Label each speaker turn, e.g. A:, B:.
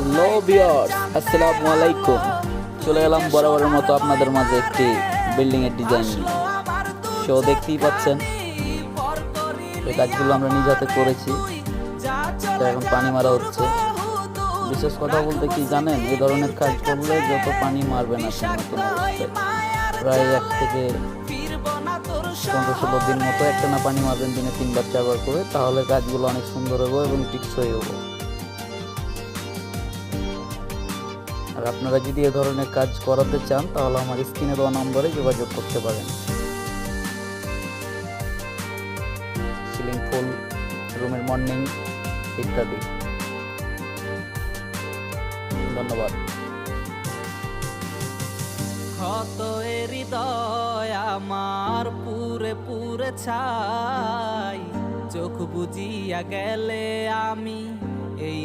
A: Hello viewers, আসসালামু আলাইকুম। চলে এলাম বরাবরের মতো আপনাদের মাঝে একটি বিল্ডিং এর ডিজাইন নিয়ে। সো দেখতেই পাচ্ছেন এই কাজগুলো আমরা নিজ হাতে করেছি। তো এখন পানি মারা হচ্ছে। বিশেষ কথা বলতে কি জানেন, এই ধরনের কাজ করলে যত পানি মারবেন আপনি নতুন অবস্থায় প্রায় 1 থেকে 15-16 দিন মতো একটানা পানি মারবেন, দিনে 3-4 বার করে, তাহলে কাজগুলো অনেক সুন্দর হবে এবং টিকসই হবে। আর আপনারা যদি এ ধরনের কাজ করাতে চান তাহলে আমার স্ক্রিনে দেওয়া নম্বরে যোগাযোগ করতে পারেন। সিলিং ফুল, রুমের মর্নিং ইত্যাদি। ধন্যবাদ।
B: ক্ষত হৃদয় আমার পুরে পুরে ছাই, চোখ বুজিয়া গেলে আমি এই